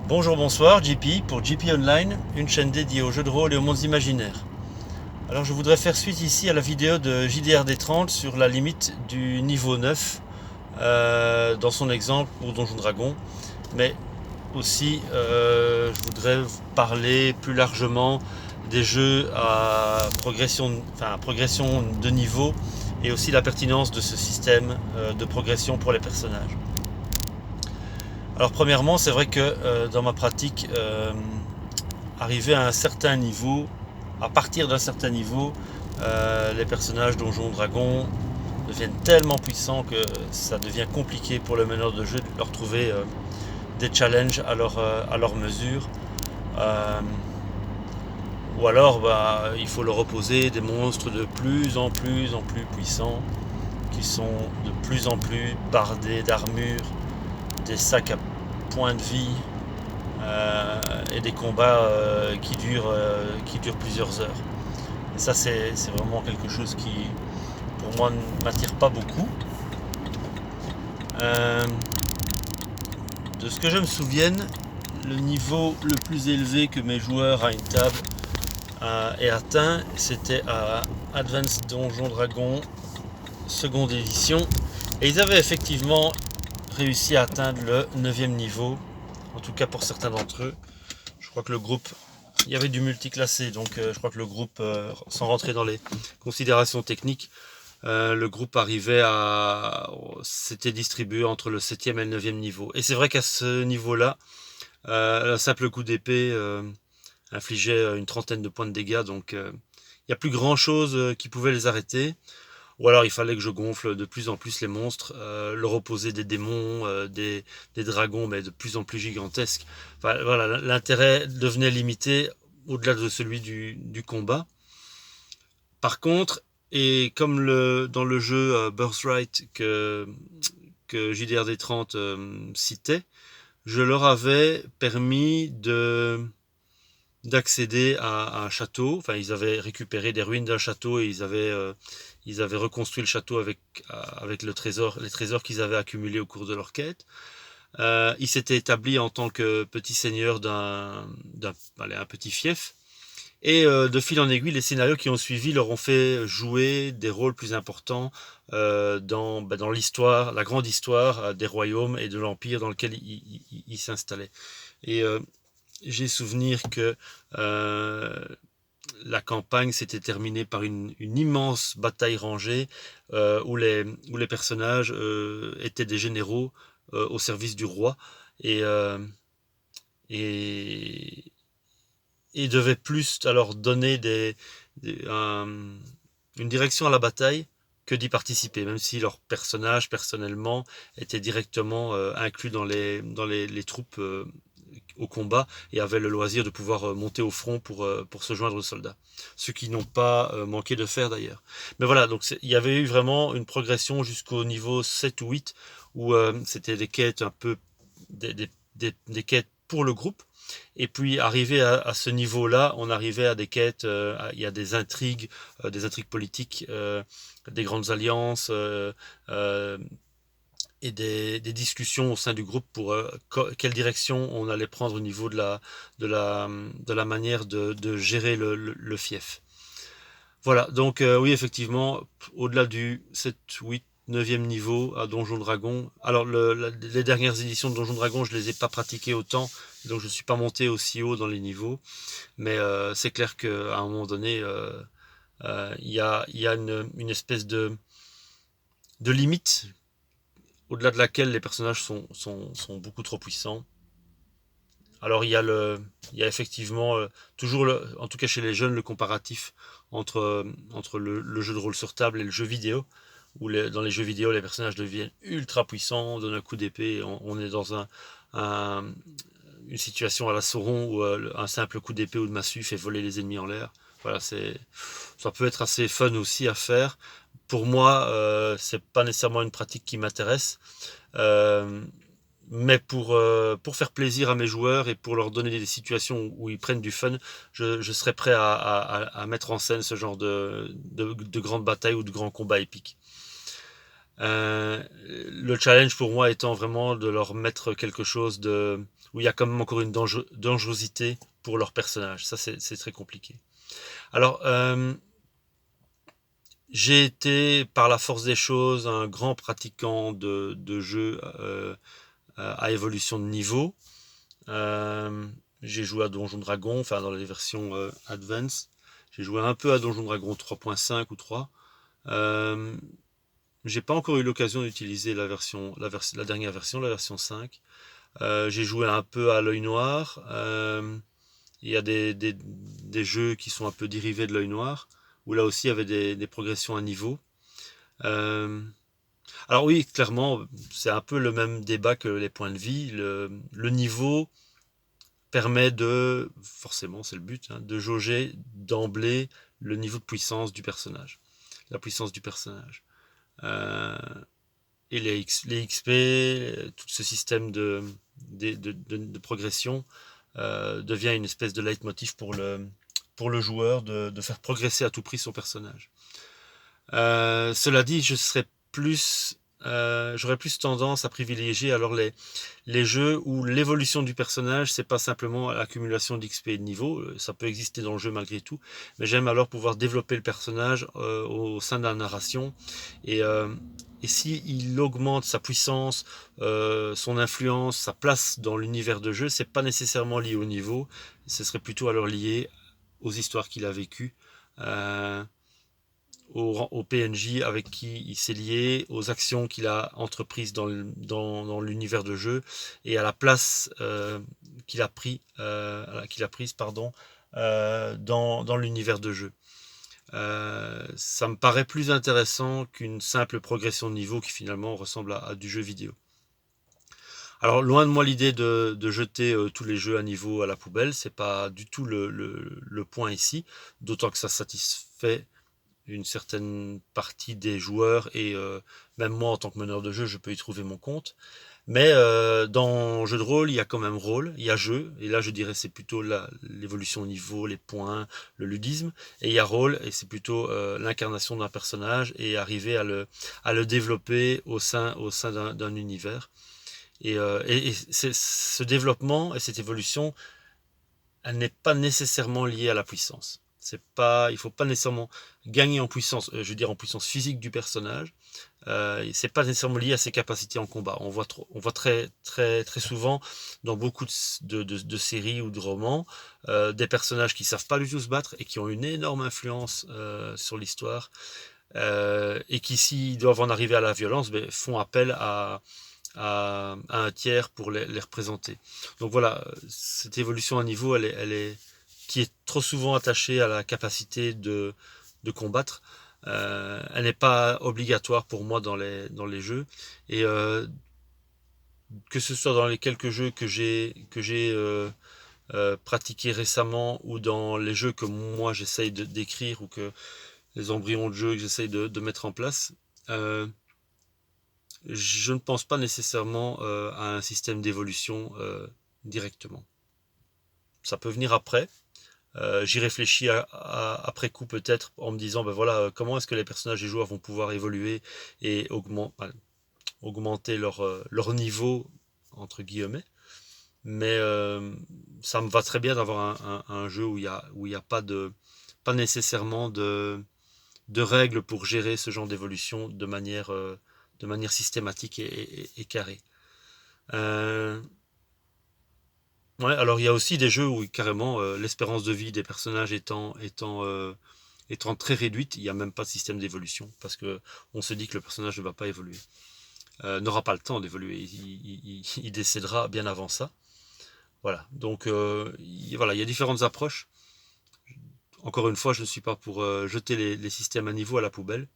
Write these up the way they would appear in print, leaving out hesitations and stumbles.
Bonjour, bonsoir, JP pour JP Online, une chaîne dédiée aux jeux de rôle et aux mondes imaginaires. Alors je voudrais faire suite ici à la vidéo de JDRD30 sur la limite du niveau 9 dans son exemple pour Donjon Dragon, mais aussi je voudrais vous parler plus largement des jeux à progression de niveau et aussi la pertinence de ce système de progression pour les personnages. Alors premièrement, c'est vrai que dans ma pratique, arrivé à un certain niveau, à partir d'un certain niveau, les personnages Donjons Dragons deviennent tellement puissants que ça devient compliqué pour le meneur de jeu de leur trouver des challenges à leur mesure. Euh, ou alors il faut leur opposer des monstres de plus en plus puissants, qui sont de plus en plus bardés d'armure, des sacs à points de vie, et des combats qui durent plusieurs heures. Et ça, c'est vraiment quelque chose qui, pour moi, ne m'attire pas beaucoup. Euh, de ce que je me souvienne, le niveau le plus élevé que mes joueurs à une table aient atteint, c'était à Advanced Donjon Dragon seconde édition. Et ils avaient effectivement réussi à atteindre le 9e niveau, en tout cas pour certains d'entre eux. Je crois que le groupe, il y avait du multiclassé, donc je crois que le groupe, sans rentrer dans les considérations techniques, le groupe arrivait à... C'était distribué entre le 7e et le 9e niveau. Et c'est vrai qu'à ce niveau-là, un simple coup d'épée infligeait une trentaine de points de dégâts, donc il n'y a plus grand-chose qui pouvait les arrêter. Ou alors il fallait que je gonfle de plus en plus les monstres, leur opposer des démons, des dragons, mais de plus en plus gigantesques. Enfin, voilà, l'intérêt devenait limité au-delà de celui du combat. Par contre, et comme dans le jeu Birthright que JDRD30 citait, je leur avais permis d'accéder à un château. Enfin, ils avaient récupéré des ruines d'un château et ils avaient reconstruit le château avec les trésors qu'ils avaient accumulés au cours de leur quête. Ils s'étaient établis en tant que petits seigneurs un petit fief. Et de fil en aiguille, les scénarios qui ont suivi leur ont fait jouer des rôles plus importants dans l'histoire, la grande histoire des royaumes et de l'empire dans lequel ils s'installaient. Et j'ai souvenir que la campagne s'était terminée par une immense bataille rangée où les personnages étaient des généraux au service du roi et, euh, et, et devaient plus alors donner une direction à la bataille que d'y participer, même si leurs personnages personnellement étaient directement inclus dans les troupes au combat et avaient le loisir de pouvoir monter au front pour se joindre aux soldats. Ce qu'ils n'ont pas manqué de faire d'ailleurs. Mais voilà, donc il y avait eu vraiment une progression jusqu'au niveau 7 ou 8 où c'était des quêtes un peu des quêtes pour le groupe. Et puis arrivé à ce niveau-là, on arrivait à des quêtes, il y a des intrigues politiques, des grandes alliances, et des discussions au sein du groupe pour quelle direction on allait prendre au niveau de la manière de gérer le fief. Voilà, donc oui, effectivement, au-delà du 7, 8, 9e niveau à Donjon Dragon. Alors, les dernières éditions de Donjon Dragon, je les ai pas pratiquées autant, donc je suis pas monté aussi haut dans les niveaux. Mais c'est clair qu'à un moment donné, il y a une espèce de limite au-delà de laquelle les personnages sont beaucoup trop puissants. Alors il y a effectivement toujours, en tout cas chez les jeunes, le comparatif entre le jeu de rôle sur table et le jeu vidéo, où dans les jeux vidéo, les personnages deviennent ultra puissants, on donne un coup d'épée, et on est dans un- une situation à la Sauron où un simple coup d'épée ou de massue fait voler les ennemis en l'air. Voilà, ça peut être assez fun aussi à faire. Pour moi, c'est pas nécessairement une pratique qui m'intéresse. Euh, mais pour faire plaisir à mes joueurs et pour leur donner des situations où ils prennent du fun, je serais prêt à mettre en scène ce genre de grandes batailles ou de grands combats épiques. Le challenge pour moi étant vraiment de leur mettre quelque chose où il y a quand même encore une dangerosité pour leur personnage. Ça, c'est très compliqué. Alors, j'ai été, par la force des choses, un grand pratiquant de jeux à évolution de niveau. Euh, j'ai joué à Donjon Dragon, enfin dans les versions Advance. J'ai joué un peu à Donjon Dragon 3.5 ou 3. Euh, j'ai pas encore eu l'occasion d'utiliser la dernière version, la version 5. J'ai joué un peu à l'œil noir. Il y a des jeux qui sont un peu dérivés de l'œil noir, où là aussi il y avait des progressions à niveau. Euh, alors oui, clairement, c'est un peu le même débat que les points de vie. Le niveau permet forcément c'est le but, hein, de jauger d'emblée le niveau de puissance du personnage, la puissance du personnage. Euh, et les XP, tout ce système de progression devient une espèce de leitmotiv pour le joueur de faire progresser à tout prix son personnage. Cela dit, j'aurais plus tendance à privilégier alors les jeux où l'évolution du personnage, c'est pas simplement l'accumulation d'XP et de niveau, ça peut exister dans le jeu malgré tout, mais j'aime alors pouvoir développer le personnage au sein de la narration et et si il augmente sa puissance, son influence, sa place dans l'univers de jeu, c'est pas nécessairement lié au niveau, ce serait plutôt alors lié aux histoires qu'il a vécues, euh, au PNJ avec qui il s'est lié, aux actions qu'il a entreprises dans l'univers de jeu et à la place qu'il a prise dans l'univers de jeu. Ça me paraît plus intéressant qu'une simple progression de niveau qui finalement ressemble à du jeu vidéo. Alors loin de moi l'idée de jeter tous les jeux à niveau à la poubelle, c'est pas du tout le point ici, d'autant que ça satisfait une certaine partie des joueurs et même moi en tant que meneur de jeu je peux y trouver mon compte, mais dans jeu de rôle il y a quand même rôle, il y a jeu et là je dirais c'est plutôt l'évolution au niveau, les points, le ludisme, et il y a rôle et c'est plutôt l'incarnation d'un personnage et arriver à le développer au sein d'un univers et ce développement et cette évolution elle n'est pas nécessairement liée à la puissance. Il faut pas nécessairement gagner en puissance, je veux dire en puissance physique du personnage. C'est pas nécessairement lié à ses capacités en combat. On voit très souvent dans beaucoup de séries ou de romans des personnages qui savent pas du tout se battre et qui ont une énorme influence sur l'histoire et qui s'ils doivent en arriver à la violence, ben, font appel à un tiers pour les représenter. Donc voilà, cette évolution à niveau, qui est trop souvent attachée à la capacité de combattre. Elle n'est pas obligatoire pour moi dans les jeux. Et que ce soit dans les quelques jeux que j'ai pratiqués récemment ou dans les jeux que moi j'essaye d'écrire ou que les embryons de jeux que j'essaye de mettre en place, je ne pense pas nécessairement à un système d'évolution directement. Ça peut venir après. J'y réfléchis après coup peut-être en me disant ben voilà comment est-ce que les personnages et joueurs vont pouvoir évoluer et augmenter leur niveau entre guillemets. Mais ça me va très bien d'avoir un jeu où il y a pas nécessairement de règles pour gérer ce genre d'évolution de manière systématique et carrée. Euh, ouais, alors il y a aussi des jeux où carrément l'espérance de vie des personnages étant très réduite, il n'y a même pas de système d'évolution parce que on se dit que le personnage ne va pas évoluer, n'aura pas le temps d'évoluer, il décédera bien avant ça. Voilà, donc voilà, il y a différentes approches. Encore une fois, je ne suis pas pour jeter les systèmes à niveau à la poubelle.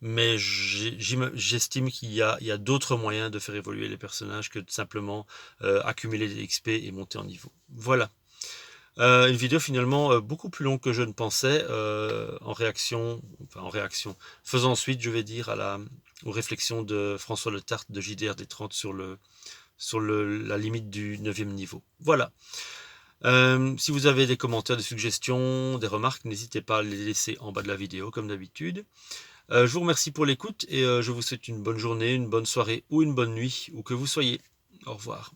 Mais j'estime il y a d'autres moyens de faire évoluer les personnages que de simplement accumuler des XP et monter en niveau. Voilà. Une vidéo finalement beaucoup plus longue que je ne pensais, en réaction, faisant suite, je vais dire, aux réflexions de François Le Tartre de JDR-D30 sur la limite du 9e niveau. Voilà. Si vous avez des commentaires, des suggestions, des remarques, n'hésitez pas à les laisser en bas de la vidéo, comme d'habitude. Je vous remercie pour l'écoute et je vous souhaite une bonne journée, une bonne soirée ou une bonne nuit, où que vous soyez. Au revoir.